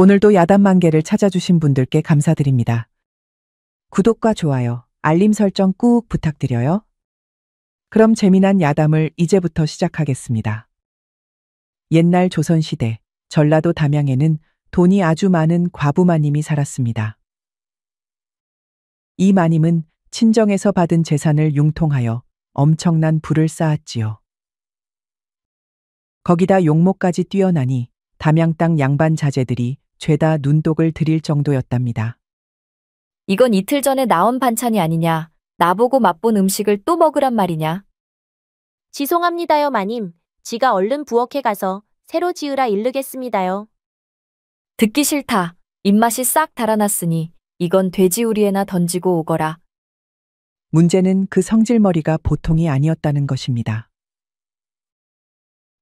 오늘도 야단만개를 찾아주신 분들께 감사드립니다. 구독과 좋아요, 알림 설정 꾹 부탁드려요. 그럼 재미난 야담을 이제부터 시작하겠습니다. 옛날 조선시대 전라도 담양에는 돈이 아주 많은 과부마님이 살았습니다. 이 마님은 친정에서 받은 재산을 융통하여 엄청난 부를 쌓았지요. 거기다 용모까지 뛰어나니 담양 땅 양반 자제들이 죄다 눈독을 들일 정도였답니다. 이건 이틀 전에 나온 반찬이 아니냐. 나보고 맛본 음식을 또 먹으란 말이냐. 지송합니다요, 마님. 지가 얼른 부엌에 가서 새로 지으라 일르겠습니다요. 듣기 싫다. 입맛이 싹 달아났으니 이건 돼지우리에나 던지고 오거라. 문제는 그 성질머리가 보통이 아니었다는 것입니다.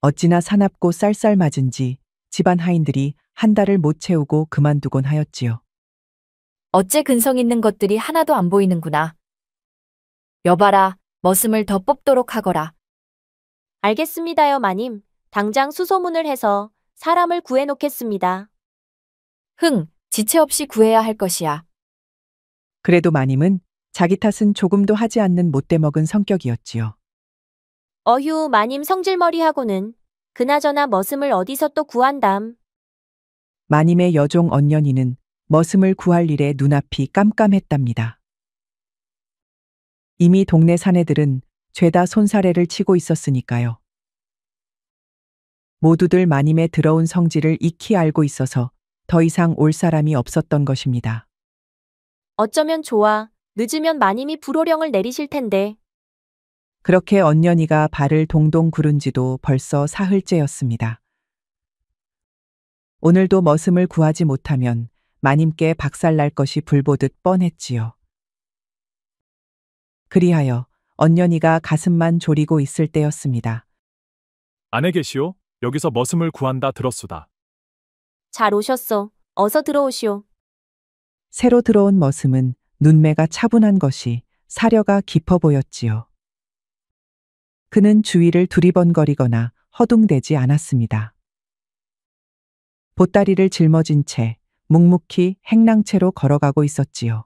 어찌나 사납고 쌀쌀맞은지 집안 하인들이 한 달을 못 채우고 그만두곤 하였지요. 어째 근성 있는 것들이 하나도 안 보이는구나. 여봐라, 머슴을 더 뽑도록 하거라. 알겠습니다요, 마님. 당장 수소문을 해서 사람을 구해놓겠습니다. 흥, 지체 없이 구해야 할 것이야. 그래도 마님은 자기 탓은 조금도 하지 않는 못돼먹은 성격이었지요. 어휴, 마님 성질머리하고는 그나저나 머슴을 어디서 또 구한담. 마님의 여종 언년이는 머슴을 구할 일에 눈앞이 깜깜했답니다. 이미 동네 사내들은 죄다 손사래를 치고 있었으니까요. 모두들 마님의 더러운 성질을 익히 알고 있어서 더 이상 올 사람이 없었던 것입니다. 어쩌면 좋아. 늦으면 마님이 불호령을 내리실 텐데. 그렇게 언년이가 발을 동동 구른 지도 벌써 사흘째였습니다. 오늘도 머슴을 구하지 못하면 마님께 박살날 것이 불보듯 뻔했지요. 그리하여 언년이가 가슴만 졸이고 있을 때였습니다. 안에 계시오. 여기서 머슴을 구한다 들었수다. 잘 오셨소. 어서 들어오시오. 새로 들어온 머슴은 눈매가 차분한 것이 사려가 깊어 보였지요. 그는 주위를 두리번거리거나 허둥대지 않았습니다. 보따리를 짊어진 채 묵묵히 행랑채로 걸어가고 있었지요.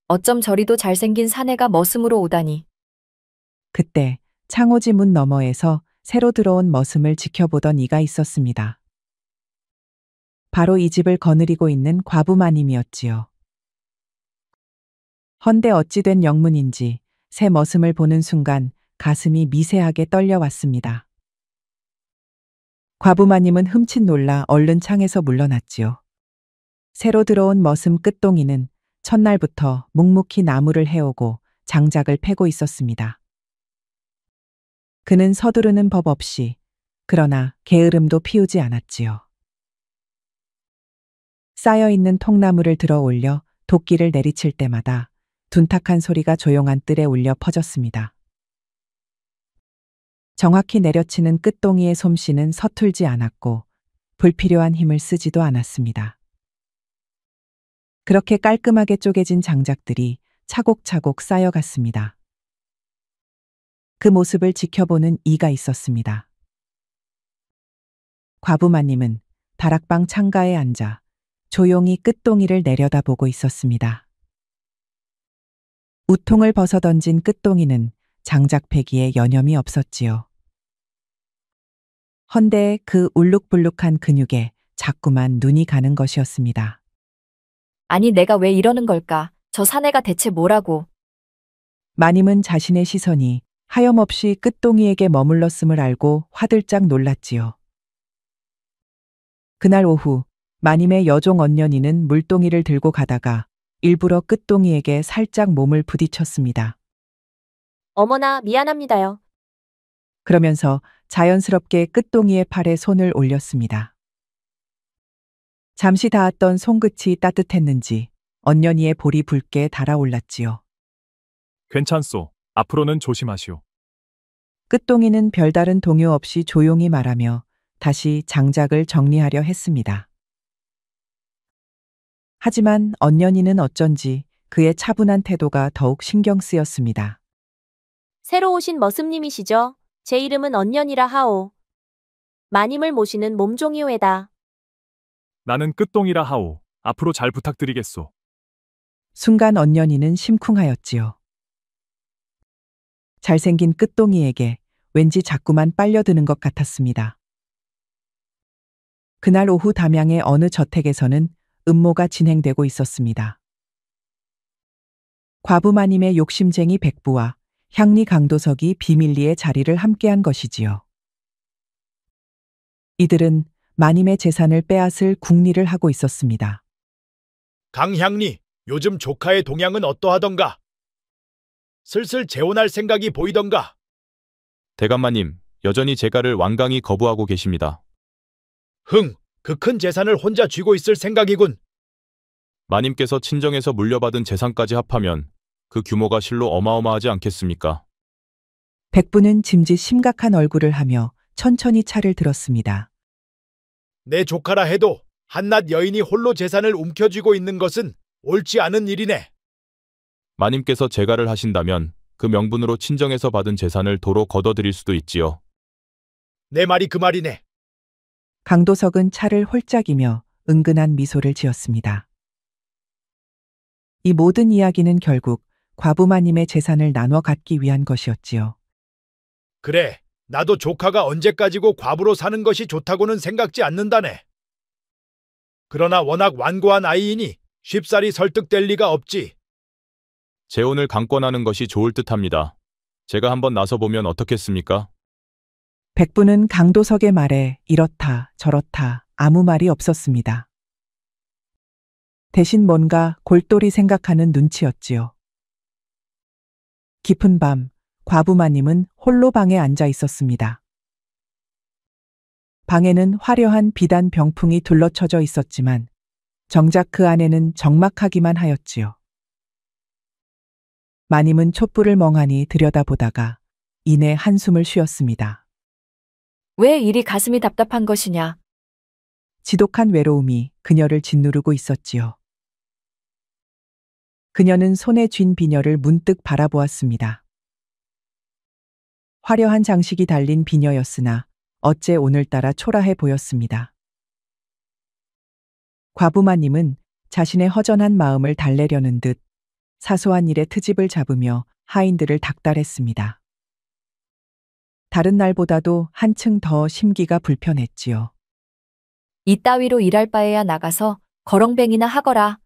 어쩜 저리도 잘생긴 사내가 머슴으로 오다니. 그때 창호지 문 너머에서 새로 들어온 머슴을 지켜보던 이가 있었습니다. 바로 이 집을 거느리고 있는 과부마님이었지요. 헌데 어찌 된 영문인지 새 머슴을 보는 순간 가슴이 미세하게 떨려왔습니다. 과부마님은 흠칫 놀라 얼른 창에서 물러났지요. 새로 들어온 머슴 끝동이는 첫날부터 묵묵히 나무를 해오고 장작을 패고 있었습니다. 그는 서두르는 법 없이, 그러나 게으름도 피우지 않았지요. 쌓여있는 통나무를 들어 올려 도끼를 내리칠 때마다 둔탁한 소리가 조용한 뜰에 울려 퍼졌습니다. 정확히 내려치는 끝동이의 솜씨는 서툴지 않았고 불필요한 힘을 쓰지도 않았습니다. 그렇게 깔끔하게 쪼개진 장작들이 차곡차곡 쌓여갔습니다. 그 모습을 지켜보는 이가 있었습니다. 과부마님은 다락방 창가에 앉아 조용히 끝동이를 내려다보고 있었습니다. 우통을 벗어던진 끝동이는 장작패기에 여념이 없었지요. 헌데 그 울룩불룩한 근육에 자꾸만 눈이 가는 것이었습니다. 아니 내가 왜 이러는 걸까? 저 사내가 대체 뭐라고? 마님은 자신의 시선이 하염없이 끝동이에게 머물렀음을 알고 화들짝 놀랐지요. 그날 오후 마님의 여종 언년이는 물동이를 들고 가다가 일부러 끝동이에게 살짝 몸을 부딪혔습니다. 어머나, 미안합니다요. 그러면서 자연스럽게 끝동이의 팔에 손을 올렸습니다. 잠시 닿았던 손끝이 따뜻했는지 언년이의 볼이 붉게 달아올랐지요. 괜찮소. 앞으로는 조심하시오. 끝동이는 별다른 동요 없이 조용히 말하며 다시 장작을 정리하려 했습니다. 하지만 언년이는 어쩐지 그의 차분한 태도가 더욱 신경 쓰였습니다. 새로 오신 머슴님이시죠? 제 이름은 언년이라 하오. 마님을 모시는 몸종이오에다. 나는 끝동이라 하오. 앞으로 잘 부탁드리겠소. 순간 언년이는 심쿵하였지요. 잘생긴 끝동이에게 왠지 자꾸만 빨려드는 것 같았습니다. 그날 오후 담양의 어느 저택에서는 음모가 진행되고 있었습니다. 과부 마님의 욕심쟁이 백부와 향리 강도석이 비밀리에 자리를 함께한 것이지요. 이들은 마님의 재산을 빼앗을 궁리를 하고 있었습니다. 강향리, 요즘 조카의 동향은 어떠하던가? 슬슬 재혼할 생각이 보이던가? 대감마님, 여전히 재가를 완강히 거부하고 계십니다. 흥, 그 큰 재산을 혼자 쥐고 있을 생각이군. 마님께서 친정에서 물려받은 재산까지 합하면 그 규모가 실로 어마어마하지 않겠습니까? 백부는 짐짓 심각한 얼굴을 하며 천천히 차를 들었습니다. 내 조카라 해도 한낱 여인이 홀로 재산을 움켜쥐고 있는 것은 옳지 않은 일이네. 마님께서 재가를 하신다면 그 명분으로 친정에서 받은 재산을 도로 걷어들일 수도 있지요. 내 말이 그 말이네. 강도석은 차를 홀짝이며 은근한 미소를 지었습니다. 이 모든 이야기는 결국 과부마님의 재산을 나눠 갖기 위한 것이었지요. 그래, 나도 조카가 언제까지고 과부로 사는 것이 좋다고는 생각지 않는다네. 그러나 워낙 완고한 아이이니 쉽사리 설득될 리가 없지. 재혼을 강권하는 것이 좋을 듯합니다. 제가 한번 나서보면 어떻겠습니까? 백부는 강도석의 말에 이렇다 저렇다 아무 말이 없었습니다. 대신 뭔가 골똘히 생각하는 눈치였지요. 깊은 밤, 과부마님은 홀로 방에 앉아 있었습니다. 방에는 화려한 비단 병풍이 둘러쳐져 있었지만 정작 그 안에는 적막하기만 하였지요. 마님은 촛불을 멍하니 들여다보다가 이내 한숨을 쉬었습니다. 왜 이리 가슴이 답답한 것이냐? 지독한 외로움이 그녀를 짓누르고 있었지요. 그녀는 손에 쥔 비녀를 문득 바라보았습니다. 화려한 장식이 달린 비녀였으나 어째 오늘따라 초라해 보였습니다. 과부마님은 자신의 허전한 마음을 달래려는 듯 사소한 일에 트집을 잡으며 하인들을 닥달했습니다. 다른 날보다도 한층 더 심기가 불편했지요. 이따위로 일할 바에야 나가서 거렁뱅이나 하거라.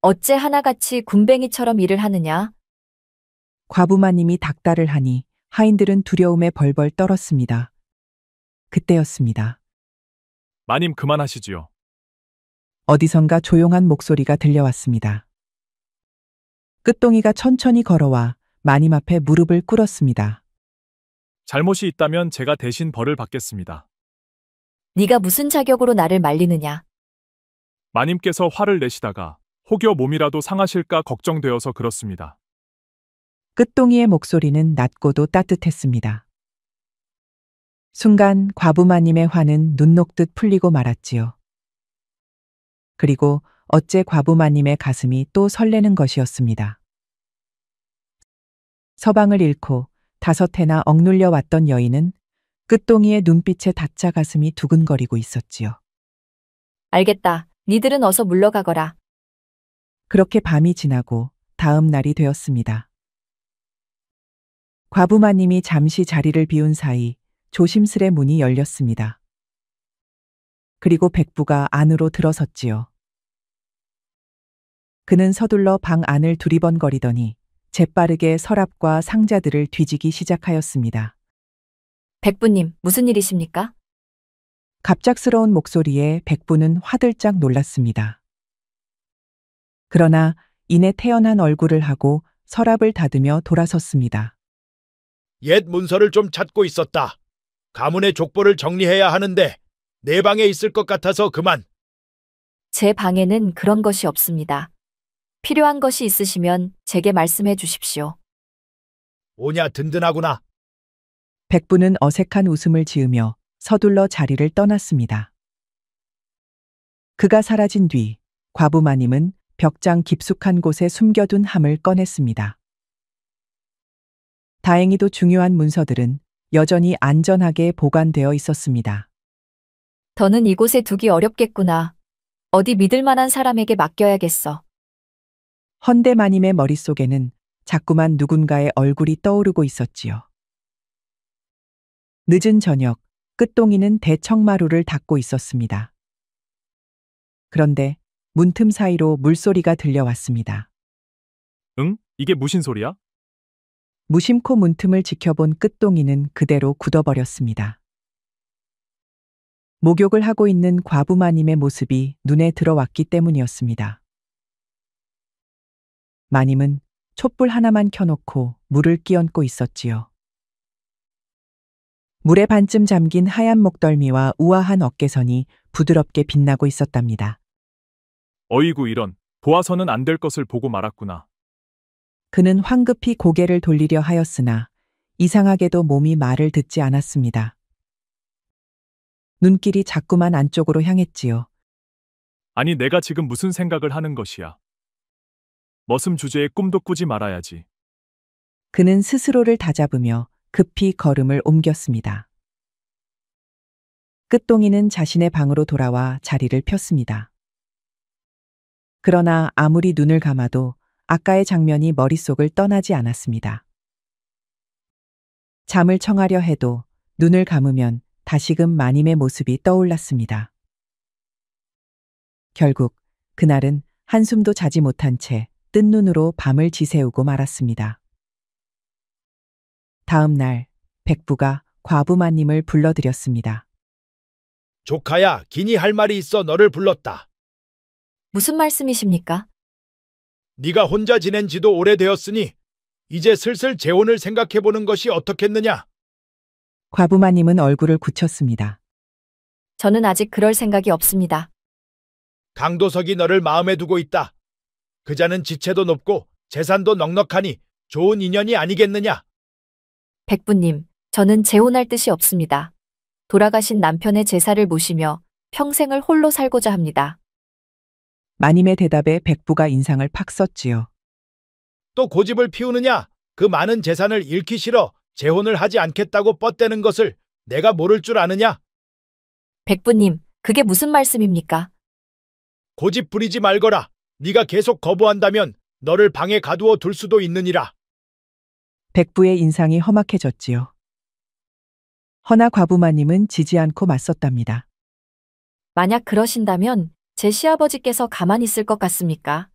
어째 하나같이 군뱅이처럼 일을 하느냐? 과부마님이 닥달을 하니 하인들은 두려움에 벌벌 떨었습니다. 그때였습니다. 마님 그만하시지요. 어디선가 조용한 목소리가 들려왔습니다. 끝동이가 천천히 걸어와 마님 앞에 무릎을 꿇었습니다. 잘못이 있다면 제가 대신 벌을 받겠습니다. 네가 무슨 자격으로 나를 말리느냐? 마님께서 화를 내시다가 혹여 몸이라도 상하실까 걱정되어서 그렇습니다. 끝동이의 목소리는 낮고도 따뜻했습니다. 순간 과부마님의 화는 눈 녹듯 풀리고 말았지요. 그리고 어째 과부마님의 가슴이 또 설레는 것이었습니다. 서방을 잃고 5해나 억눌려 왔던 여인은 끝동이의 눈빛에 닫자 가슴이 두근거리고 있었지요. 알겠다. 니들은 어서 물러가거라. 그렇게 밤이 지나고 다음 날이 되었습니다. 과부마님이 잠시 자리를 비운 사이 조심스레 문이 열렸습니다. 그리고 백부가 안으로 들어섰지요. 그는 서둘러 방 안을 두리번거리더니 재빠르게 서랍과 상자들을 뒤지기 시작하였습니다. 백부님, 무슨 일이십니까? 갑작스러운 목소리에 백부는 화들짝 놀랐습니다. 그러나 이내 태연한 얼굴을 하고 서랍을 닫으며 돌아섰습니다. 옛 문서를 좀 찾고 있었다. 가문의 족보를 정리해야 하는데 내 방에 있을 것 같아서 그만. 제 방에는 그런 것이 없습니다. 필요한 것이 있으시면 제게 말씀해 주십시오. 오냐 든든하구나. 백부는 어색한 웃음을 지으며 서둘러 자리를 떠났습니다. 그가 사라진 뒤 과부마님은 벽장 깊숙한 곳에 숨겨둔 함을 꺼냈습니다. 다행히도 중요한 문서들은 여전히 안전하게 보관되어 있었습니다. 더는 이곳에 두기 어렵겠구나. 어디 믿을 만한 사람에게 맡겨야겠어. 헌데 마님의 머릿속에는 자꾸만 누군가의 얼굴이 떠오르고 있었지요. 늦은 저녁, 끝동이는 대청마루를 닦고 있었습니다. 그런데 문틈 사이로 물소리가 들려왔습니다. 응? 이게 무슨 소리야? 무심코 문틈을 지켜본 끝동이는 그대로 굳어버렸습니다. 목욕을 하고 있는 과부마님의 모습이 눈에 들어왔기 때문이었습니다. 마님은 촛불 하나만 켜놓고 물을 끼얹고 있었지요. 물에 반쯤 잠긴 하얀 목덜미와 우아한 어깨선이 부드럽게 빛나고 있었답니다. 어이구 이런, 보아서는 안 될 것을 보고 말았구나. 그는 황급히 고개를 돌리려 하였으나 이상하게도 몸이 말을 듣지 않았습니다. 눈길이 자꾸만 안쪽으로 향했지요. 아니 내가 지금 무슨 생각을 하는 것이야. 머슴 주제에 꿈도 꾸지 말아야지. 그는 스스로를 다잡으며 급히 걸음을 옮겼습니다. 끝동이는 자신의 방으로 돌아와 자리를 폈습니다. 그러나 아무리 눈을 감아도 아까의 장면이 머릿속을 떠나지 않았습니다. 잠을 청하려 해도 눈을 감으면 다시금 마님의 모습이 떠올랐습니다. 결국 그날은 한숨도 자지 못한 채 뜬 눈으로 밤을 지새우고 말았습니다. 다음 날 백부가 과부마님을 불러들였습니다. 조카야, 기니 할 말이 있어 너를 불렀다. 무슨 말씀이십니까? 네가 혼자 지낸 지도 오래되었으니 이제 슬슬 재혼을 생각해보는 것이 어떻겠느냐? 과부마님은 얼굴을 굳혔습니다. 저는 아직 그럴 생각이 없습니다. 강도석이 너를 마음에 두고 있다. 그자는 지체도 높고 재산도 넉넉하니 좋은 인연이 아니겠느냐? 백부님, 저는 재혼할 뜻이 없습니다. 돌아가신 남편의 제사를 모시며 평생을 홀로 살고자 합니다. 마님의 대답에 백부가 인상을 팍 썼지요. 또 고집을 피우느냐? 그 많은 재산을 잃기 싫어 재혼을 하지 않겠다고 뻗대는 것을 내가 모를 줄 아느냐? 백부님, 그게 무슨 말씀입니까? 고집 부리지 말거라. 네가 계속 거부한다면 너를 방에 가두어 둘 수도 있느니라. 백부의 인상이 험악해졌지요. 허나 과부마님은 지지 않고 맞섰답니다. 만약 그러신다면 제 시아버지께서 가만히 있을 것 같습니까?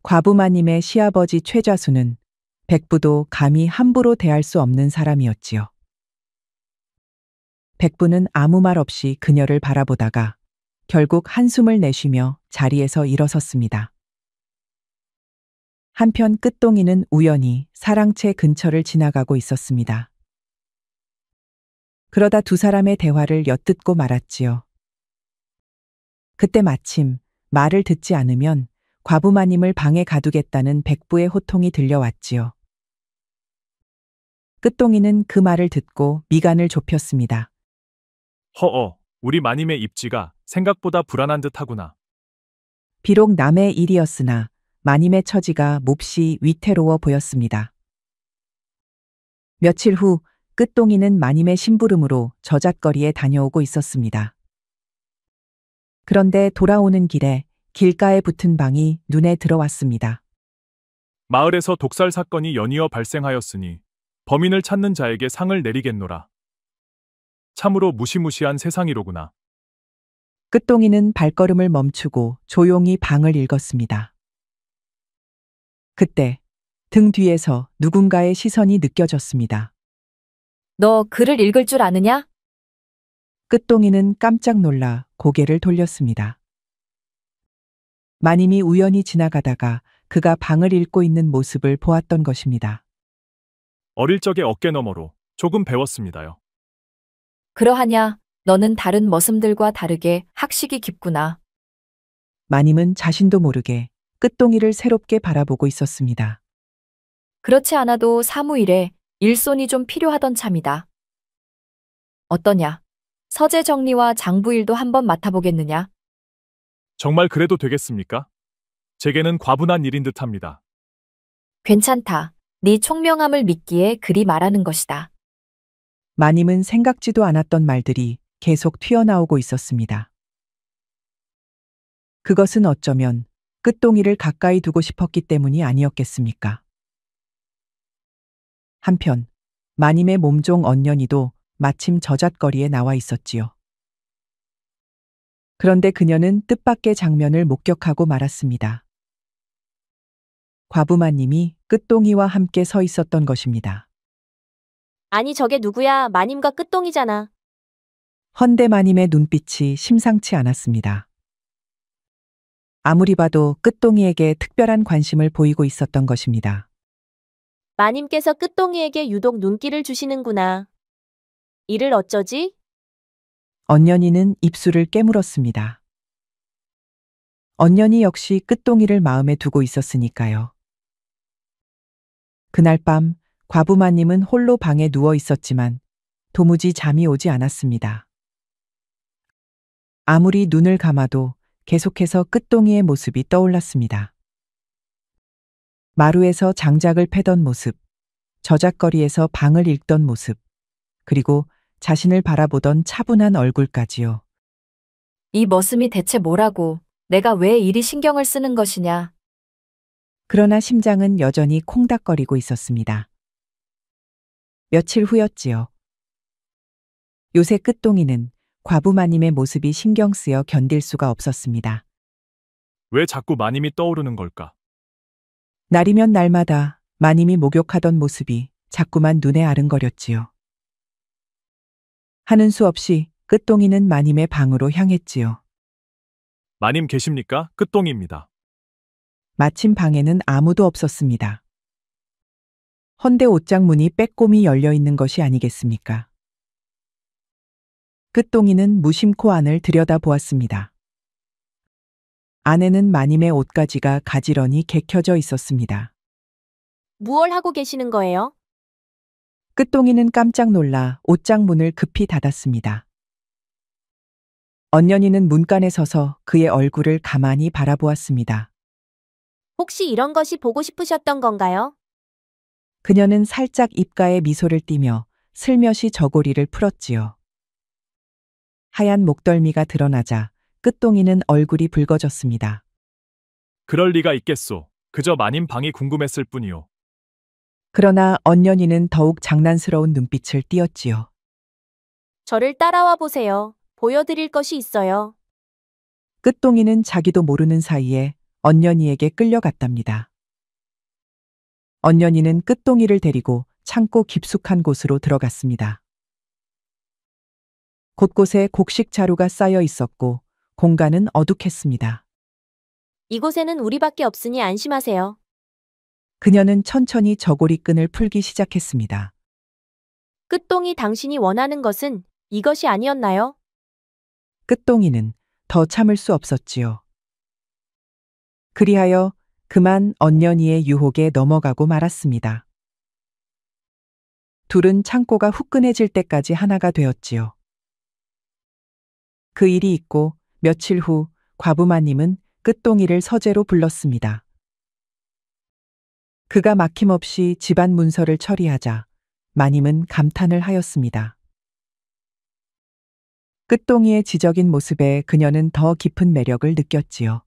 과부마님의 시아버지 최좌수는 백부도 감히 함부로 대할 수 없는 사람이었지요. 백부는 아무 말 없이 그녀를 바라보다가 결국 한숨을 내쉬며 자리에서 일어섰습니다. 한편 끝동이는 우연히 사랑채 근처를 지나가고 있었습니다. 그러다 두 사람의 대화를 엿듣고 말았지요. 그때 마침 말을 듣지 않으면 과부마님을 방에 가두겠다는 백부의 호통이 들려왔지요. 끝동이는 그 말을 듣고 미간을 좁혔습니다. 허어, 우리 마님의 입지가 생각보다 불안한 듯 하구나. 비록 남의 일이었으나 마님의 처지가 몹시 위태로워 보였습니다. 며칠 후 끝동이는 마님의 심부름으로 저잣거리에 다녀오고 있었습니다. 그런데 돌아오는 길에 길가에 붙은 방이 눈에 들어왔습니다. 마을에서 독살 사건이 연이어 발생하였으니 범인을 찾는 자에게 상을 내리겠노라. 참으로 무시무시한 세상이로구나. 끝동이는 발걸음을 멈추고 조용히 방을 읽었습니다. 그때 등 뒤에서 누군가의 시선이 느껴졌습니다. 너 글을 읽을 줄 아느냐? 끝동이는 깜짝 놀라 고개를 돌렸습니다. 마님이 우연히 지나가다가 그가 방을 읽고 있는 모습을 보았던 것입니다. 어릴 적에 어깨너머로 조금 배웠습니다요. 그러하냐, 너는 다른 머슴들과 다르게 학식이 깊구나. 마님은 자신도 모르게 끝동이를 새롭게 바라보고 있었습니다. 그렇지 않아도 사무일에 일손이 좀 필요하던 참이다. 어떠냐? 서재 정리와 장부일도 한번 맡아보겠느냐? 정말 그래도 되겠습니까? 제게는 과분한 일인 듯합니다. 괜찮다. 네 총명함을 믿기에 그리 말하는 것이다. 마님은 생각지도 않았던 말들이 계속 튀어나오고 있었습니다. 그것은 어쩌면 끝동이를 가까이 두고 싶었기 때문이 아니었겠습니까? 한편 마님의 몸종 언년이도 마침 저잣거리에 나와 있었지요. 그런데 그녀는 뜻밖의 장면을 목격하고 말았습니다. 과부마님이 끝동이와 함께 서 있었던 것입니다. 아니 저게 누구야? 마님과 끝동이잖아. 헌데 마님의 눈빛이 심상치 않았습니다. 아무리 봐도 끝동이에게 특별한 관심을 보이고 있었던 것입니다. 마님께서 끝동이에게 유독 눈길을 주시는구나. 이를 어쩌지? 언년이는 입술을 깨물었습니다. 언년이 역시 끝동이를 마음에 두고 있었으니까요. 그날 밤 과부마님은 홀로 방에 누워 있었지만 도무지 잠이 오지 않았습니다. 아무리 눈을 감아도 계속해서 끝동이의 모습이 떠올랐습니다. 마루에서 장작을 패던 모습, 저잣거리에서 방을 읽던 모습, 그리고 자신을 바라보던 차분한 얼굴까지요. 이 머슴이 대체 뭐라고, 내가 왜 이리 신경을 쓰는 것이냐. 그러나 심장은 여전히 콩닥거리고 있었습니다. 며칠 후였지요. 요새 끝동이는 과부마님의 모습이 신경 쓰여 견딜 수가 없었습니다. 왜 자꾸 마님이 떠오르는 걸까? 날이면 날마다 마님이 목욕하던 모습이 자꾸만 눈에 아른거렸지요. 하는 수 없이 끝동이는 마님의 방으로 향했지요. 마님 계십니까? 끝동입니다. 마침 방에는 아무도 없었습니다. 헌데 옷장 문이 빼꼼히 열려 있는 것이 아니겠습니까? 끝동이는 무심코 안을 들여다보았습니다. 안에는 마님의 옷가지가 가지런히 개켜져 있었습니다. 무얼 하고 계시는 거예요? 끝동이는 깜짝 놀라 옷장 문을 급히 닫았습니다. 언년이는 문간에 서서 그의 얼굴을 가만히 바라보았습니다. 혹시 이런 것이 보고 싶으셨던 건가요? 그녀는 살짝 입가에 미소를 띠며 슬며시 저고리를 풀었지요. 하얀 목덜미가 드러나자 끝동이는 얼굴이 붉어졌습니다. 그럴 리가 있겠소. 그저 마님 방이 궁금했을 뿐이요. 그러나 언년이는 더욱 장난스러운 눈빛을 띄었지요. 저를 따라와 보세요. 보여드릴 것이 있어요. 끝동이는 자기도 모르는 사이에 언년이에게 끌려갔답니다. 언년이는 끝동이를 데리고 창고 깊숙한 곳으로 들어갔습니다. 곳곳에 곡식 자루가 쌓여 있었고 공간은 어둑했습니다. 이곳에는 우리밖에 없으니 안심하세요. 그녀는 천천히 저고리 끈을 풀기 시작했습니다. 끝동이 당신이 원하는 것은 이것이 아니었나요? 끝동이는 더 참을 수 없었지요. 그리하여 그만 언년이의 유혹에 넘어가고 말았습니다. 둘은 창고가 후끈해질 때까지 하나가 되었지요. 그 일이 있고 며칠 후 과부마님은 끝동이를 서재로 불렀습니다. 그가 막힘없이 집안 문서를 처리하자 마님은 감탄을 하였습니다. 끝동이의 지적인 모습에 그녀는 더 깊은 매력을 느꼈지요.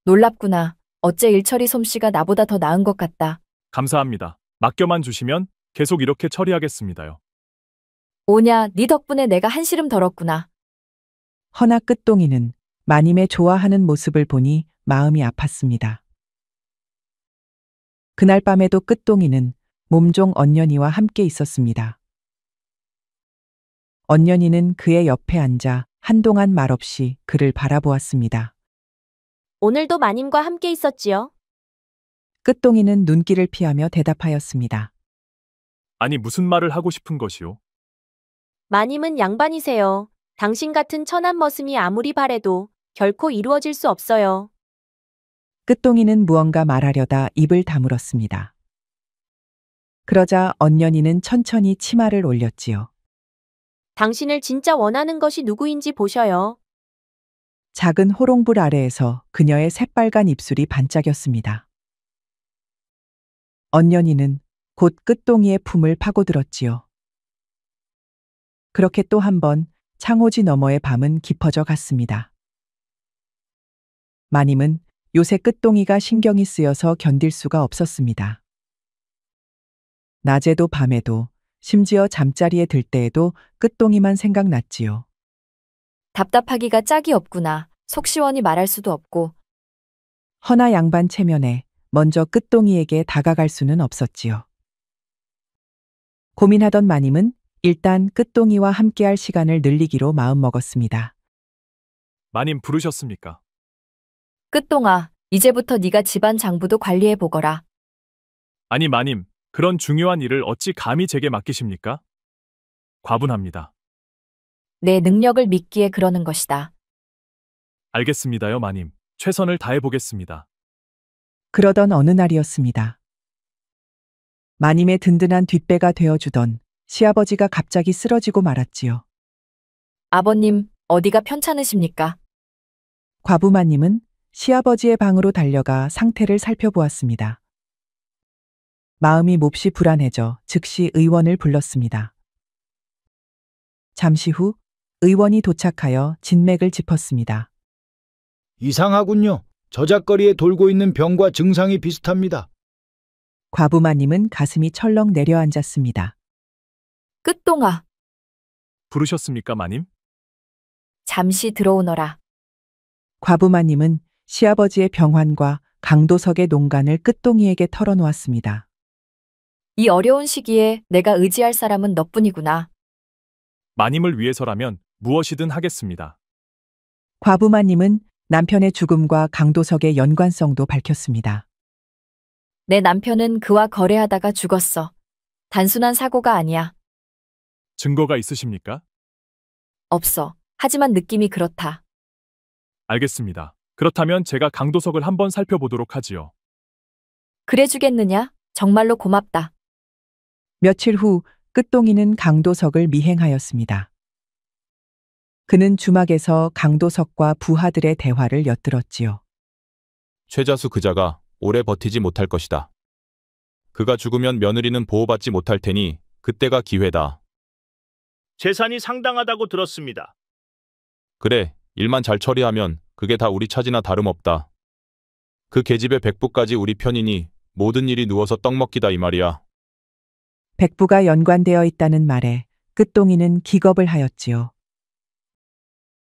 놀랍구나. 어째 일처리 솜씨가 나보다 더 나은 것 같다. 감사합니다. 맡겨만 주시면 계속 이렇게 처리하겠습니다요. 오냐, 네 덕분에 내가 한시름 덜었구나. 허나 끝동이는 마님의 좋아하는 모습을 보니 마음이 아팠습니다. 그날 밤에도 끝동이는 몸종 언년이와 함께 있었습니다. 언년이는 그의 옆에 앉아 한동안 말없이 그를 바라보았습니다. 오늘도 마님과 함께 있었지요. 끝동이는 눈길을 피하며 대답하였습니다. 아니 무슨 말을 하고 싶은 것이오? 마님은 양반이세요. 당신 같은 천한 머슴이 아무리 바래도 결코 이루어질 수 없어요. 끝동이는 무언가 말하려다 입을 다물었습니다. 그러자 언년이는 천천히 치마를 올렸지요. 당신을 진짜 원하는 것이 누구인지 보셔요. 작은 호롱불 아래에서 그녀의 새빨간 입술이 반짝였습니다. 언년이는 곧 끝동이의 품을 파고들었지요. 그렇게 또 한 번 창호지 너머의 밤은 깊어져 갔습니다. 마님은 요새 끝동이가 신경이 쓰여서 견딜 수가 없었습니다. 낮에도 밤에도 심지어 잠자리에 들 때에도 끝동이만 생각났지요. 답답하기가 짝이 없구나. 속 시원히 말할 수도 없고. 허나 양반 체면에 먼저 끝동이에게 다가갈 수는 없었지요. 고민하던 마님은 일단 끝동이와 함께할 시간을 늘리기로 마음먹었습니다. 마님 부르셨습니까? 끝동아, 이제부터 네가 집안 장부도 관리해 보거라. 아니 마님, 그런 중요한 일을 어찌 감히 제게 맡기십니까? 과분합니다. 내 능력을 믿기에 그러는 것이다. 알겠습니다요, 마님. 최선을 다해 보겠습니다. 그러던 어느 날이었습니다. 마님의 든든한 뒷배가 되어주던 시아버지가 갑자기 쓰러지고 말았지요. 아버님, 어디가 편찮으십니까? 과부마님은 시아버지의 방으로 달려가 상태를 살펴보았습니다. 마음이 몹시 불안해져 즉시 의원을 불렀습니다. 잠시 후 의원이 도착하여 진맥을 짚었습니다. 이상하군요. 저작거리에 돌고 있는 병과 증상이 비슷합니다. 과부마님은 가슴이 철렁 내려앉았습니다. 끝동아, 부르셨습니까, 마님? 잠시 들어오너라. 과부마님은 시아버지의 병환과 강도석의 농간을 끝동이에게 털어놓았습니다. 이 어려운 시기에 내가 의지할 사람은 너뿐이구나. 마님을 위해서라면 무엇이든 하겠습니다. 과부마님은 남편의 죽음과 강도석의 연관성도 밝혔습니다. 내 남편은 그와 거래하다가 죽었어. 단순한 사고가 아니야. 증거가 있으십니까? 없어. 하지만 느낌이 그렇다. 알겠습니다. 그렇다면 제가 강도석을 한번 살펴보도록 하지요. 그래 주겠느냐? 정말로 고맙다. 며칠 후 끝동이는 강도석을 미행하였습니다. 그는 주막에서 강도석과 부하들의 대화를 엿들었지요. 최자수 그자가 오래 버티지 못할 것이다. 그가 죽으면 며느리는 보호받지 못할 테니 그때가 기회다. 재산이 상당하다고 들었습니다. 그래, 일만 잘 처리하면 그게 다 우리 차지나 다름없다. 그 계집의 백부까지 우리 편이니 모든 일이 누워서 떡 먹기다 이 말이야. 백부가 연관되어 있다는 말에 끝동이는 기겁을 하였지요.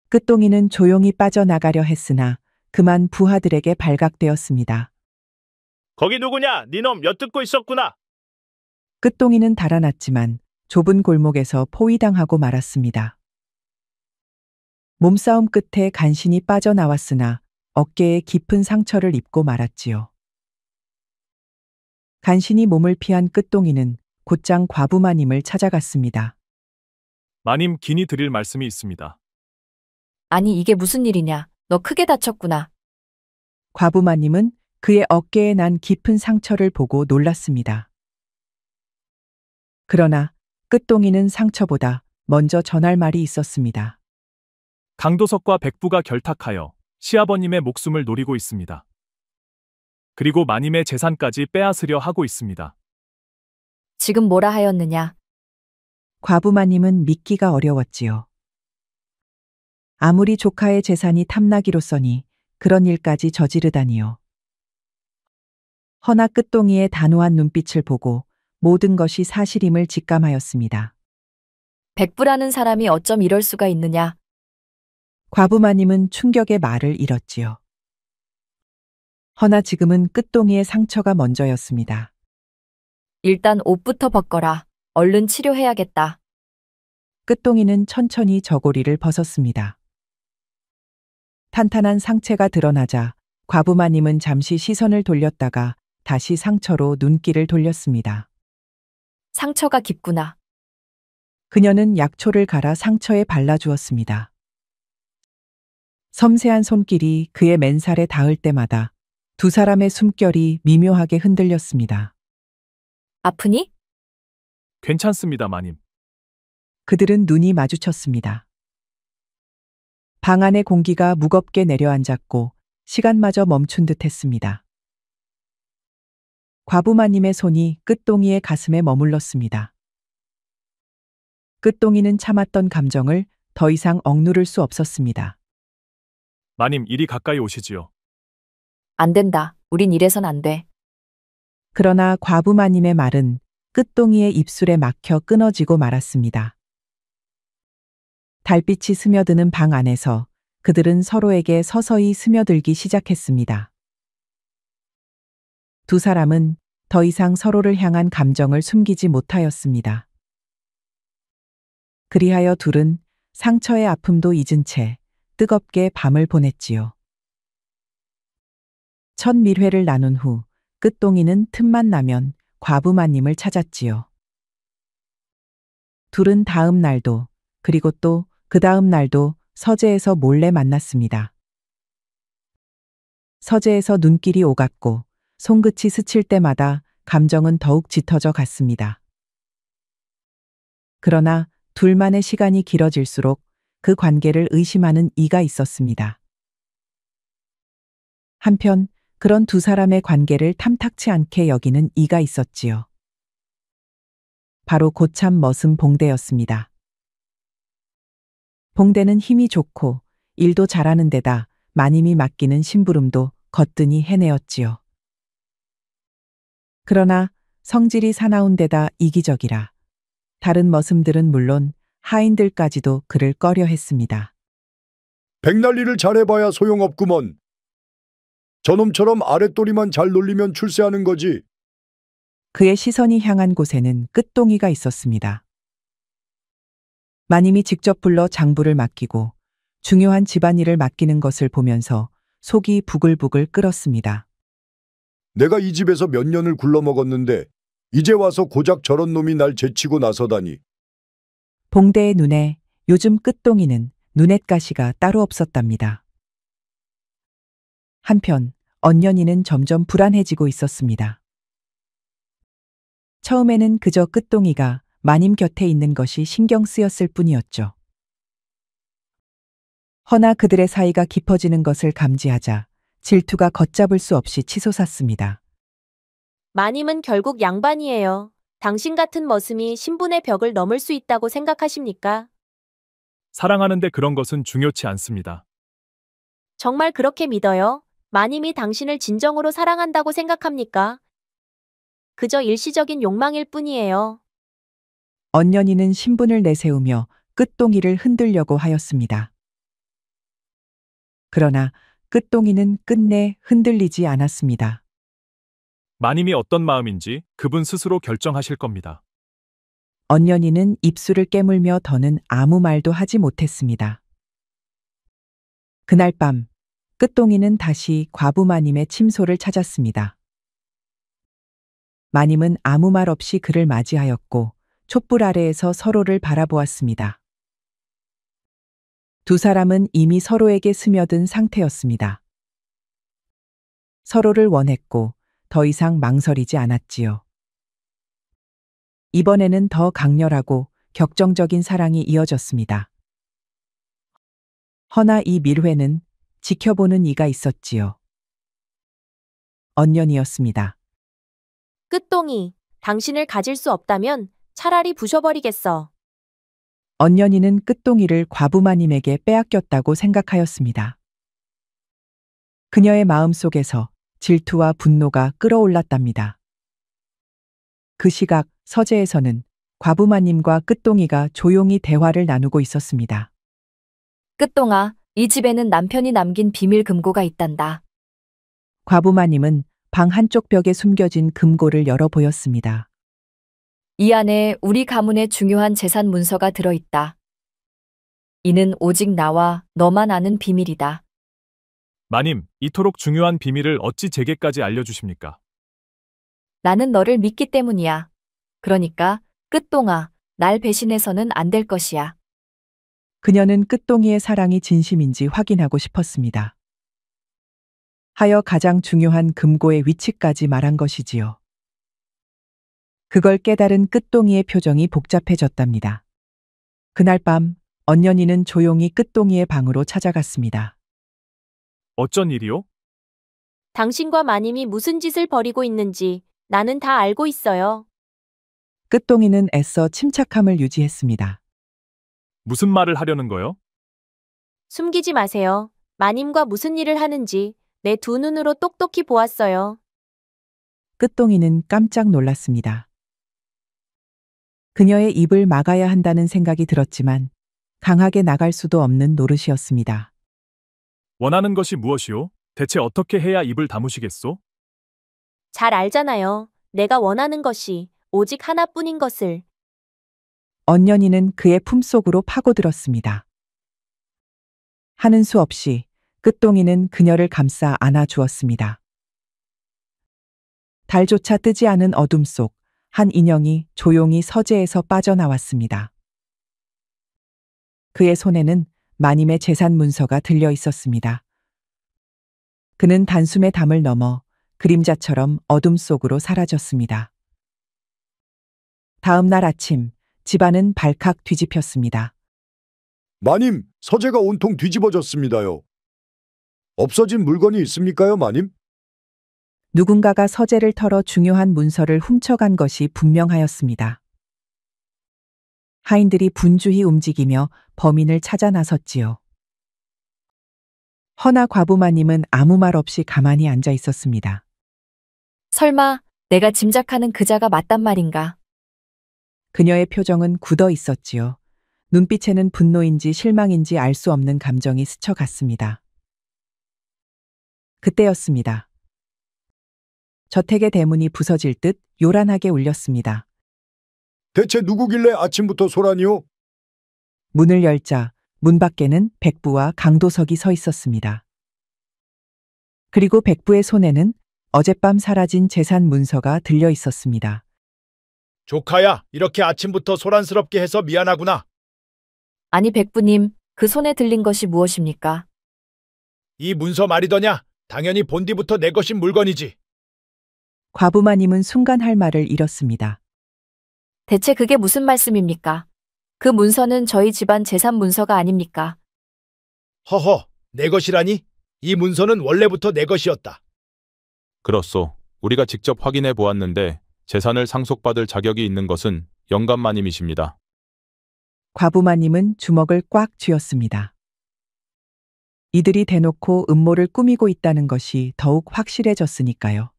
끝동이는 조용히 빠져나가려 했으나 그만 부하들에게 발각되었습니다. 거기 누구냐? 니놈 엿듣고 있었구나. 끝동이는 달아났지만 좁은 골목에서 포위당하고 말았습니다. 몸싸움 끝에 간신히 빠져나왔으나 어깨에 깊은 상처를 입고 말았지요. 간신히 몸을 피한 끝동이는 곧장 과부마님을 찾아갔습니다. 마님 긴히 드릴 말씀이 있습니다. 아니, 이게 무슨 일이냐? 너 크게 다쳤구나. 과부마님은 그의 어깨에 난 깊은 상처를 보고 놀랐습니다. 그러나 끝동이는 상처보다 먼저 전할 말이 있었습니다. 강도석과 백부가 결탁하여 시아버님의 목숨을 노리고 있습니다. 그리고 마님의 재산까지 빼앗으려 하고 있습니다. 지금 뭐라 하였느냐? 과부마님은 믿기가 어려웠지요. 아무리 조카의 재산이 탐나기로써니 그런 일까지 저지르다니요. 허나 끝동이의 단호한 눈빛을 보고 모든 것이 사실임을 직감하였습니다. 백부라는 사람이 어쩜 이럴 수가 있느냐? 과부마님은 충격의 말을 잃었지요. 허나 지금은 끝동이의 상처가 먼저였습니다. 일단 옷부터 벗거라. 얼른 치료해야겠다. 끝동이는 천천히 저고리를 벗었습니다. 탄탄한 상체가 드러나자 과부마님은 잠시 시선을 돌렸다가 다시 상처로 눈길을 돌렸습니다. 상처가 깊구나. 그녀는 약초를 갈아 상처에 발라주었습니다. 섬세한 손길이 그의 맨살에 닿을 때마다 두 사람의 숨결이 미묘하게 흔들렸습니다. 아프니? 괜찮습니다, 마님. 그들은 눈이 마주쳤습니다. 방 안의 공기가 무겁게 내려앉았고 시간마저 멈춘 듯 했습니다. 과부마님의 손이 끝동이의 가슴에 머물렀습니다. 끝동이는 참았던 감정을 더 이상 억누를 수 없었습니다. 마님, 이리 가까이 오시지요. 안 된다. 우린 이래선 안 돼. 그러나 과부 마님의 말은 끝동이의 입술에 막혀 끊어지고 말았습니다. 달빛이 스며드는 방 안에서 그들은 서로에게 서서히 스며들기 시작했습니다. 두 사람은 더 이상 서로를 향한 감정을 숨기지 못하였습니다. 그리하여 둘은 상처의 아픔도 잊은 채 뜨겁게 밤을 보냈지요. 첫 밀회를 나눈 후 끝동이는 틈만 나면 과부마님을 찾았지요. 둘은 다음 날도 그리고 또 그 다음 날도 서재에서 몰래 만났습니다. 서재에서 눈길이 오갔고 손끝이 스칠 때마다 감정은 더욱 짙어져 갔습니다. 그러나 둘만의 시간이 길어질수록 그 관계를 의심하는 이가 있었습니다. 한편 그런 두 사람의 관계를 탐탁치 않게 여기는 이가 있었지요. 바로 고참 머슴 봉대였습니다. 봉대는 힘이 좋고 일도 잘하는 데다 마님이 맡기는 심부름도 거뜬히 해내었지요. 그러나 성질이 사나운 데다 이기적이라 다른 머슴들은 물론 하인들까지도 그를 꺼려했습니다. 백날리를 잘해봐야 소용없구먼. 저놈처럼 아랫도리만 잘 놀리면 출세하는 거지. 그의 시선이 향한 곳에는 끝동이가 있었습니다. 마님이 직접 불러 장부를 맡기고 중요한 집안일을 맡기는 것을 보면서 속이 부글부글 끓었습니다. 내가 이 집에서 몇 년을 굴러먹었는데 이제 와서 고작 저런 놈이 날 제치고 나서다니. 봉대의 눈에 요즘 끝동이는 눈엣가시가 따로 없었답니다. 한편 언년이는 점점 불안해지고 있었습니다. 처음에는 그저 끝동이가 마님 곁에 있는 것이 신경 쓰였을 뿐이었죠. 허나 그들의 사이가 깊어지는 것을 감지하자 질투가 걷잡을 수 없이 치솟았습니다. 마님은 결국 양반이에요. 당신 같은 머슴이 신분의 벽을 넘을 수 있다고 생각하십니까? 사랑하는데 그런 것은 중요치 않습니다. 정말 그렇게 믿어요? 마님이 당신을 진정으로 사랑한다고 생각합니까? 그저 일시적인 욕망일 뿐이에요. 언년이는 신분을 내세우며 끝동이를 흔들려고 하였습니다. 그러나 끝동이는 끝내 흔들리지 않았습니다. 마님이 어떤 마음인지 그분 스스로 결정하실 겁니다. 언년이는 입술을 깨물며 더는 아무 말도 하지 못했습니다. 그날 밤 끝동이는 다시 과부 마님의 침소를 찾았습니다. 마님은 아무 말 없이 그를 맞이하였고 촛불 아래에서 서로를 바라보았습니다. 두 사람은 이미 서로에게 스며든 상태였습니다. 서로를 원했고 더 이상 망설이지 않았지요. 이번에는 더 강렬하고 격정적인 사랑이 이어졌습니다. 허나 이 밀회는 지켜보는 이가 있었지요. 언년이었습니다. 끝동이, 당신을 가질 수 없다면 차라리 부셔버리겠어. 언년이는 끝동이를 과부마님에게 빼앗겼다고 생각하였습니다. 그녀의 마음속에서 질투와 분노가 끓어올랐답니다. 그 시각 서재에서는 과부마님과 끝동이가 조용히 대화를 나누고 있었습니다. 끝동아, 이 집에는 남편이 남긴 비밀 금고가 있단다. 과부마님은 방 한쪽 벽에 숨겨진 금고를 열어 보였습니다. 이 안에 우리 가문의 중요한 재산 문서가 들어있다. 이는 오직 나와 너만 아는 비밀이다. 마님, 이토록 중요한 비밀을 어찌 제게까지 알려주십니까? 나는 너를 믿기 때문이야. 그러니까 끝동아, 날 배신해서는 안 될 것이야. 그녀는 끝동이의 사랑이 진심인지 확인하고 싶었습니다. 하여 가장 중요한 금고의 위치까지 말한 것이지요. 그걸 깨달은 끝동이의 표정이 복잡해졌답니다. 그날 밤 언년이는 조용히 끝동이의 방으로 찾아갔습니다. 어쩐 일이요? 당신과 마님이 무슨 짓을 벌이고 있는지 나는 다 알고 있어요. 끝동이는 애써 침착함을 유지했습니다. 무슨 말을 하려는 거요? 숨기지 마세요. 마님과 무슨 일을 하는지 내 두 눈으로 똑똑히 보았어요. 끝동이는 깜짝 놀랐습니다. 그녀의 입을 막아야 한다는 생각이 들었지만 강하게 나갈 수도 없는 노릇이었습니다. 원하는 것이 무엇이오? 대체 어떻게 해야 입을 다무시겠소? 잘 알잖아요. 내가 원하는 것이 오직 하나뿐인 것을. 언년이는 그의 품속으로 파고들었습니다. 하는 수 없이 끝동이는 그녀를 감싸 안아 주었습니다. 달조차 뜨지 않은 어둠 속 한 인형이 조용히 서재에서 빠져나왔습니다. 그의 손에는 마님의 재산 문서가 들려 있었습니다. 그는 단숨에 담을 넘어 그림자처럼 어둠 속으로 사라졌습니다. 다음 날 아침, 집안은 발칵 뒤집혔습니다. 마님, 서재가 온통 뒤집어졌습니다요. 없어진 물건이 있습니까요, 마님? 누군가가 서재를 털어 중요한 문서를 훔쳐간 것이 분명하였습니다. 하인들이 분주히 움직이며 범인을 찾아 나섰지요. 허나 과부마님은 아무 말 없이 가만히 앉아 있었습니다. 설마 내가 짐작하는 그자가 맞단 말인가? 그녀의 표정은 굳어 있었지요. 눈빛에는 분노인지 실망인지 알 수 없는 감정이 스쳐갔습니다. 그때였습니다. 저택의 대문이 부서질 듯 요란하게 울렸습니다. 대체 누구길래 아침부터 소란이요? 문을 열자 문 밖에는 백부와 강도석이 서 있었습니다. 그리고 백부의 손에는 어젯밤 사라진 재산 문서가 들려 있었습니다. 조카야, 이렇게 아침부터 소란스럽게 해서 미안하구나. 아니 백부님, 그 손에 들린 것이 무엇입니까? 이 문서 말이더냐? 당연히 본디부터 내 것인 물건이지. 과부마님은 순간 할 말을 잃었습니다. 대체 그게 무슨 말씀입니까? 그 문서는 저희 집안 재산 문서가 아닙니까? 허허, 내 것이라니? 이 문서는 원래부터 내 것이었다. 그렇소. 우리가 직접 확인해 보았는데 재산을 상속받을 자격이 있는 것은 영감마님이십니다. 과부마님은 주먹을 꽉 쥐었습니다. 이들이 대놓고 음모를 꾸미고 있다는 것이 더욱 확실해졌으니까요.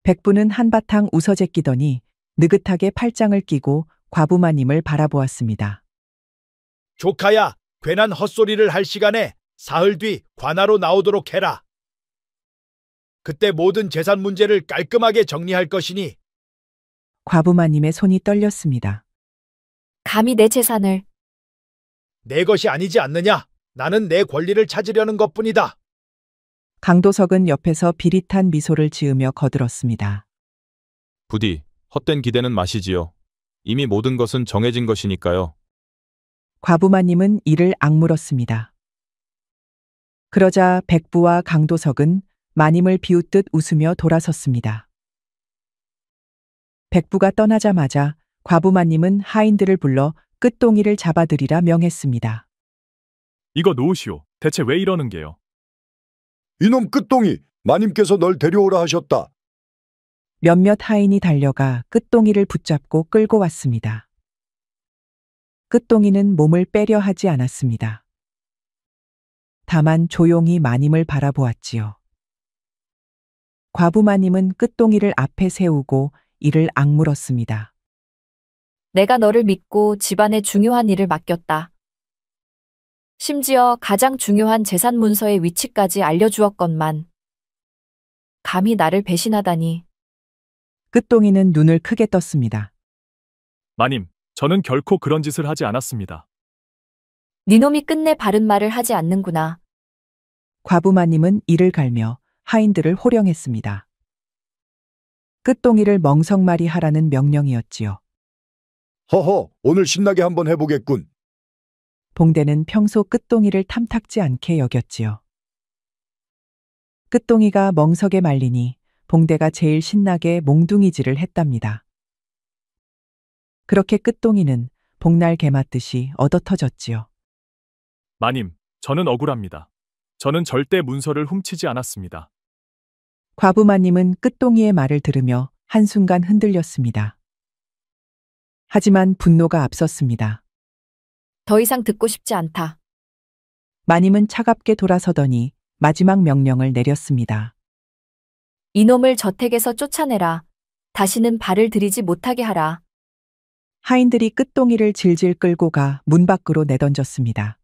백부는 한바탕 웃어제끼더니 느긋하게 팔짱을 끼고 과부마님을 바라보았습니다. 조카야, 괜한 헛소리를 할 시간에 사흘 뒤 관하로 나오도록 해라. 그때 모든 재산 문제를 깔끔하게 정리할 것이니. 과부마님의 손이 떨렸습니다. 감히 내 재산을. 내 것이 아니지 않느냐? 나는 내 권리를 찾으려는 것뿐이다. 강도석은 옆에서 비릿한 미소를 지으며 거들었습니다. 부디 헛된 기대는 마시지요. 이미 모든 것은 정해진 것이니까요. 과부마님은 이를 악물었습니다. 그러자 백부와 강도석은 마님을 비웃듯 웃으며 돌아섰습니다. 백부가 떠나자마자 과부마님은 하인들을 불러 끝동이를 잡아들이라 명했습니다. 이거 놓으시오. 대체 왜 이러는 게요? 이놈 끝동이, 마님께서 널 데려오라 하셨다. 몇몇 하인이 달려가 끝동이를 붙잡고 끌고 왔습니다. 끝동이는 몸을 빼려 하지 않았습니다. 다만 조용히 마님을 바라보았지요. 과부마님은 끝동이를 앞에 세우고 이를 악물었습니다. 내가 너를 믿고 집안의 중요한 일을 맡겼다. 심지어 가장 중요한 재산 문서의 위치까지 알려주었건만 감히 나를 배신하다니. 끝동이는 눈을 크게 떴습니다. 마님, 저는 결코 그런 짓을 하지 않았습니다. 니놈이 끝내 바른 말을 하지 않는구나. 과부마님은 이를 갈며 하인들을 호령했습니다. 끝동이를 멍석말이 하라는 명령이었지요. 허허, 오늘 신나게 한번 해보겠군. 봉대는 평소 끝동이를 탐탁지 않게 여겼지요. 끝동이가 멍석에 말리니 봉대가 제일 신나게 몽둥이질을 했답니다. 그렇게 끝동이는 복날 개 맞듯이 얻어터졌지요. 마님, 저는 억울합니다. 저는 절대 문서를 훔치지 않았습니다. 과부마님은 끝동이의 말을 들으며 한순간 흔들렸습니다. 하지만 분노가 앞섰습니다. 더 이상 듣고 싶지 않다. 마님은 차갑게 돌아서더니 마지막 명령을 내렸습니다. 이놈을 저택에서 쫓아내라. 다시는 발을 들이지 못하게 하라. 하인들이 끝동이를 질질 끌고 가 문 밖으로 내던졌습니다.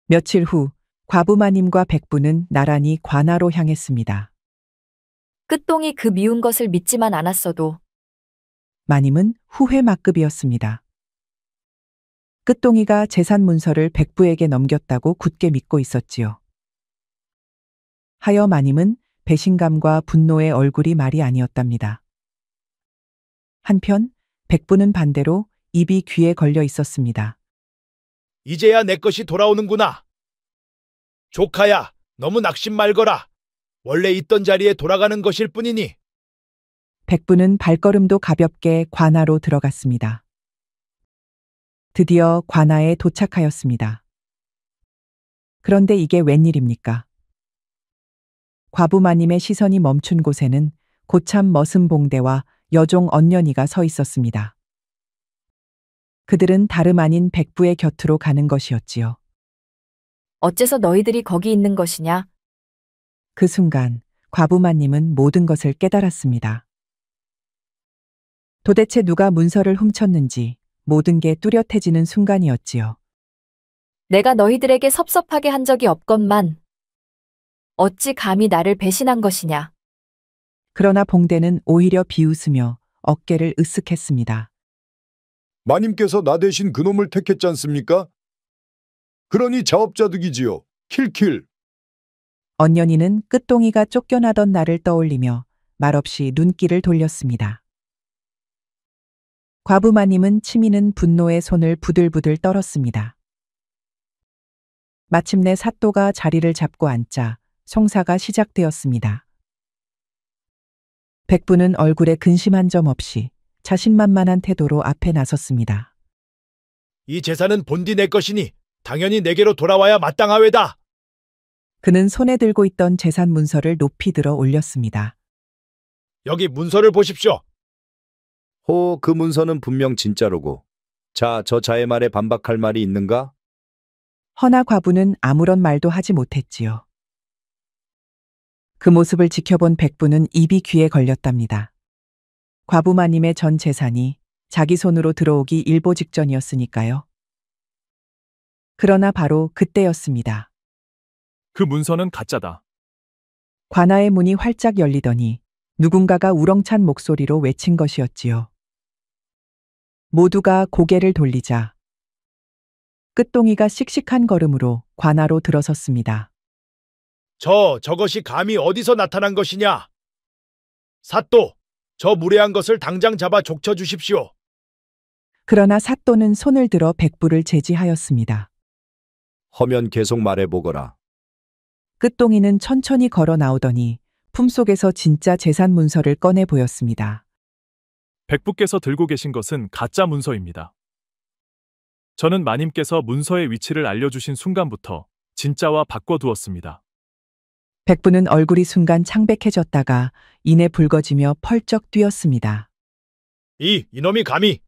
며칠 후 과부 마님과 백부는 나란히 관아로 향했습니다. 끝동이 그 미운 것을 믿지만 않았어도 마님은 후회 막급이었습니다. 끝동이가 재산 문서를 백부에게 넘겼다고 굳게 믿고 있었지요. 하여 마님은 배신감과 분노의 얼굴이 말이 아니었답니다. 한편 백부는 반대로 입이 귀에 걸려 있었습니다. 이제야 내 것이 돌아오는구나. 조카야, 너무 낙심 말거라. 원래 있던 자리에 돌아가는 것일 뿐이니. 백부는 발걸음도 가볍게 관아로 들어갔습니다. 드디어 관아에 도착하였습니다. 그런데 이게 웬일입니까? 과부 마님의 시선이 멈춘 곳에는 고참 머슴 봉대와 여종 언년이가 서 있었습니다. 그들은 다름 아닌 백부의 곁으로 가는 것이었지요. 어째서 너희들이 거기 있는 것이냐? 그 순간 과부 마님은 모든 것을 깨달았습니다. 도대체 누가 문서를 훔쳤는지 모든 게 뚜렷해지는 순간이었지요. 내가 너희들에게 섭섭하게 한 적이 없건만 어찌 감히 나를 배신한 것이냐? 그러나 봉대는 오히려 비웃으며 어깨를 으쓱했습니다. 마님께서 나 대신 그놈을 택했지 않습니까? 그러니 자업자득이지요. 킬킬. 언년이는 끝동이가 쫓겨나던 날을 떠올리며 말없이 눈길을 돌렸습니다. 과부 마님은 치미는 분노의 손을 부들부들 떨었습니다. 마침내 사또가 자리를 잡고 앉자 송사가 시작되었습니다. 백부는 얼굴에 근심 한 점 없이 자신만만한 태도로 앞에 나섰습니다. 이 재산은 본디 내 것이니 당연히 내게로 돌아와야 마땅하외다. 그는 손에 들고 있던 재산 문서를 높이 들어 올렸습니다. 여기 문서를 보십시오. 호, 그 문서는 분명 진짜로고. 자, 저 자의 말에 반박할 말이 있는가? 허나 과부는 아무런 말도 하지 못했지요. 그 모습을 지켜본 백부는 입이 귀에 걸렸답니다. 과부 마님의 전 재산이 자기 손으로 들어오기 일보 직전이었으니까요. 그러나 바로 그때였습니다. 그 문서는 가짜다. 관아의 문이 활짝 열리더니 누군가가 우렁찬 목소리로 외친 것이었지요. 모두가 고개를 돌리자 끝동이가 씩씩한 걸음으로 관아로 들어섰습니다. 저것이 감히 어디서 나타난 것이냐? 사또, 저 무례한 것을 당장 잡아 족쳐 주십시오. 그러나 사또는 손을 들어 백부를 제지하였습니다. 허면 계속 말해보거라. 끝동이는 천천히 걸어 나오더니 품속에서 진짜 재산 문서를 꺼내 보였습니다. 백부께서 들고 계신 것은 가짜 문서입니다. 저는 마님께서 문서의 위치를 알려주신 순간부터 진짜와 바꿔두었습니다. 백부는 얼굴이 순간 창백해졌다가 이내 붉어지며 펄쩍 뛰었습니다. 이놈이 감히!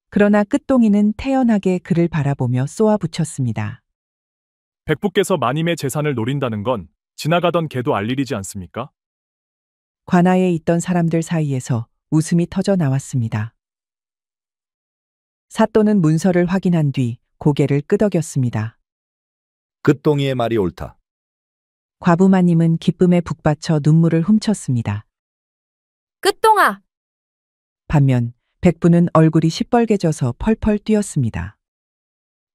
그러나 끝동이는 태연하게 그를 바라보며 쏘아붙였습니다. 백부께서 마님의 재산을 노린다는 건 지나가던 개도 알 일이지 않습니까? 관아에 있던 사람들 사이에서 웃음이 터져 나왔습니다. 사또는 문서를 확인한 뒤 고개를 끄덕였습니다. 끝동이의 말이 옳다. 과부마님은 기쁨에 북받쳐 눈물을 훔쳤습니다. 끝동아! 반면 백부는 얼굴이 시뻘개져서 펄펄 뛰었습니다.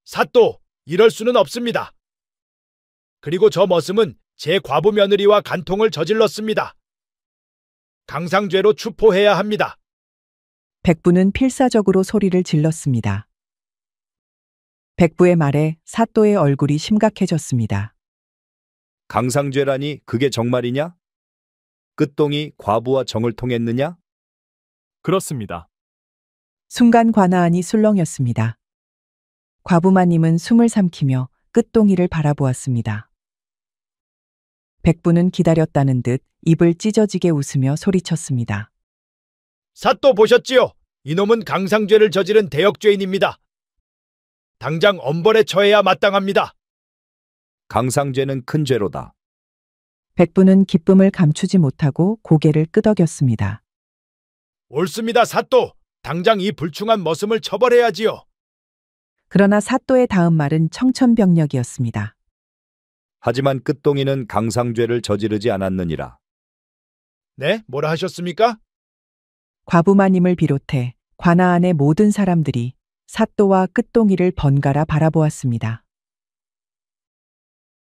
사또, 이럴 수는 없습니다. 그리고 저 머슴은 제 과부 며느리와 간통을 저질렀습니다. 강상죄로 추포해야 합니다. 백부는 필사적으로 소리를 질렀습니다. 백부의 말에 사또의 얼굴이 심각해졌습니다. 강상죄라니 그게 정말이냐? 끝동이 과부와 정을 통했느냐? 그렇습니다. 순간 관아안이 술렁였습니다. 과부마님은 숨을 삼키며 끝동이를 바라보았습니다. 백부는 기다렸다는 듯 입을 찢어지게 웃으며 소리쳤습니다. 사또 보셨지요? 이놈은 강상죄를 저지른 대역죄인입니다. 당장 엄벌에 처해야 마땅합니다. 강상죄는 큰 죄로다. 백부는 기쁨을 감추지 못하고 고개를 끄덕였습니다. 옳습니다, 사또. 당장 이 불충한 머슴을 처벌해야지요. 그러나 사또의 다음 말은 청천벽력이었습니다. 하지만 끝동이는 강상죄를 저지르지 않았느니라. 네, 뭐라 하셨습니까? 과부마님을 비롯해 관아 안의 모든 사람들이 사또와 끝동이를 번갈아 바라보았습니다.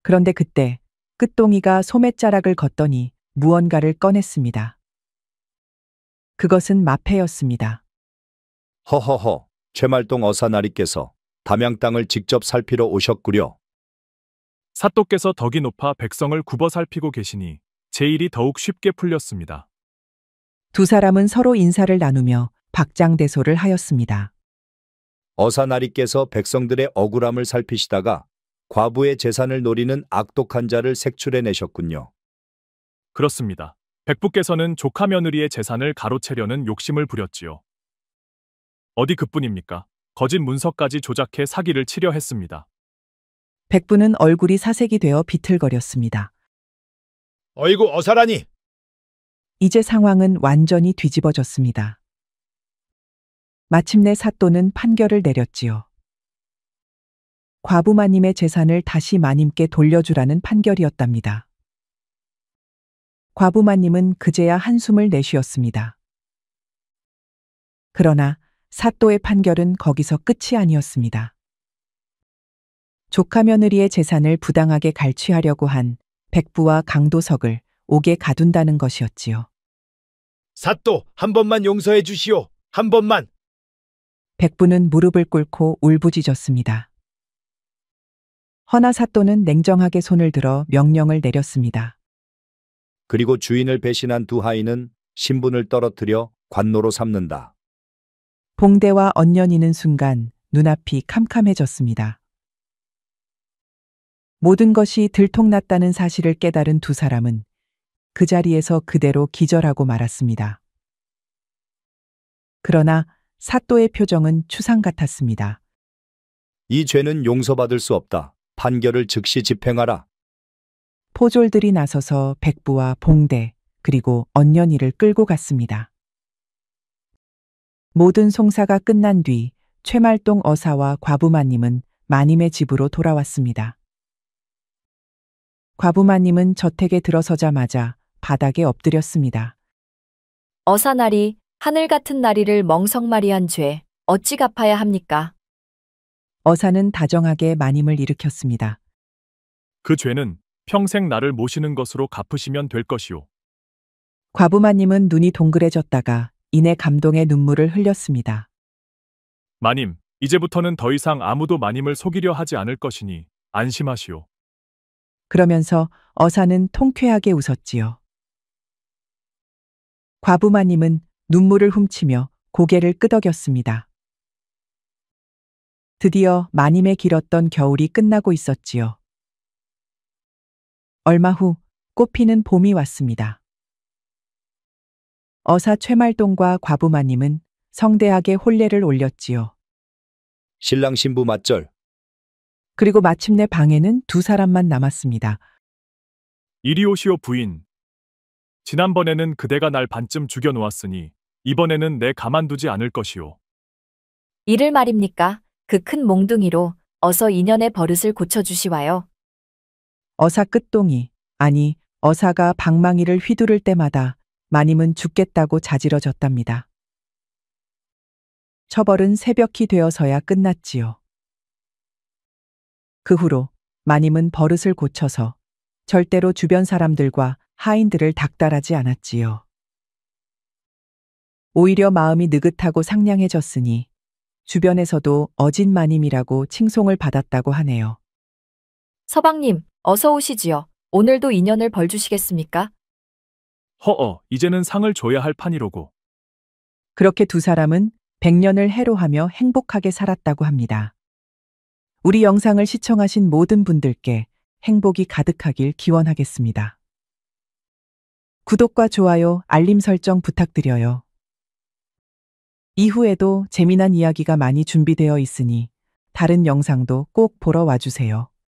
그런데 그때 끝동이가 소매자락을 걷더니 무언가를 꺼냈습니다. 그것은 마패였습니다. 허허허, 최말동 어사나리께서 담양 땅을 직접 살피러 오셨구려. 사또께서 덕이 높아 백성을 굽어 살피고 계시니 제 일이 더욱 쉽게 풀렸습니다. 두 사람은 서로 인사를 나누며 박장대소를 하였습니다. 어사나리께서 백성들의 억울함을 살피시다가 과부의 재산을 노리는 악독한 자를 색출해내셨군요. 그렇습니다. 백부께서는 조카 며느리의 재산을 가로채려는 욕심을 부렸지요. 어디 그뿐입니까? 거짓 문서까지 조작해 사기를 치려 했습니다. 백부는 얼굴이 사색이 되어 비틀거렸습니다. 어이구, 어사라니. 이제 상황은 완전히 뒤집어졌습니다. 마침내 사또는 판결을 내렸지요. 과부마님의 재산을 다시 마님께 돌려주라는 판결이었답니다. 과부마님은 그제야 한숨을 내쉬었습니다. 그러나 사또의 판결은 거기서 끝이 아니었습니다. 조카 며느리의 재산을 부당하게 갈취하려고 한 백부와 강도석을 옥에 가둔다는 것이었지요. 사또, 한 번만 용서해 주시오. 한 번만. 백부는 무릎을 꿇고 울부짖었습니다. 허나 사또는 냉정하게 손을 들어 명령을 내렸습니다. 그리고 주인을 배신한 두 하인은 신분을 떨어뜨려 관노로 삼는다. 봉대와 언년이는 순간 눈앞이 캄캄해졌습니다. 모든 것이 들통났다는 사실을 깨달은 두 사람은 그 자리에서 그대로 기절하고 말았습니다. 그러나 사또의 표정은 추상 같았습니다. 이 죄는 용서받을 수 없다. 판결을 즉시 집행하라. 포졸들이 나서서 백부와 봉대 그리고 언년이를 끌고 갔습니다. 모든 송사가 끝난 뒤 최말동 어사와 과부마님은 마님의 집으로 돌아왔습니다. 과부마님은 저택에 들어서자마자 바닥에 엎드렸습니다. 어사나리, 하늘 같은 나리를 멍석마리한 죄, 어찌 갚아야 합니까? 어사는 다정하게 마님을 일으켰습니다. 그 죄는 평생 나를 모시는 것으로 갚으시면 될 것이오. 과부마님은 눈이 동그래졌다가 이내 감동의 눈물을 흘렸습니다. 마님, 이제부터는 더 이상 아무도 마님을 속이려 하지 않을 것이니 안심하시오. 그러면서 어사는 통쾌하게 웃었지요. 과부마님은 눈물을 훔치며 고개를 끄덕였습니다. 드디어 마님의 길었던 겨울이 끝나고 있었지요. 얼마 후 꽃피는 봄이 왔습니다. 어사 최말동과 과부마님은 성대하게 혼례를 올렸지요. 신랑 신부 맞절. 그리고 마침내 방에는 두 사람만 남았습니다. 이리 오시오 부인. 지난번에는 그대가 날 반쯤 죽여놓았으니 이번에는 내 가만두지 않을 것이오. 이를 말입니까? 그 큰 몽둥이로 어서 인연의 버릇을 고쳐주시와요. 어사 끝동이, 아니 어사가 방망이를 휘두를 때마다 마님은 죽겠다고 자지러졌답니다. 처벌은 새벽이 되어서야 끝났지요. 그 후로 마님은 버릇을 고쳐서 절대로 주변 사람들과 하인들을 닥달하지 않았지요. 오히려 마음이 느긋하고 상냥해졌으니 주변에서도 어진 마님이라고 칭송을 받았다고 하네요. 서방님, 어서 오시지요. 오늘도 인연을 벌주시겠습니까? 허어, 이제는 상을 줘야 할 판이로고. 그렇게 두 사람은 100년을 해로하며 행복하게 살았다고 합니다. 우리 영상을 시청하신 모든 분들께 행복이 가득하길 기원하겠습니다. 구독과 좋아요, 알림 설정 부탁드려요. 이후에도 재미난 이야기가 많이 준비되어 있으니 다른 영상도 꼭 보러 와주세요.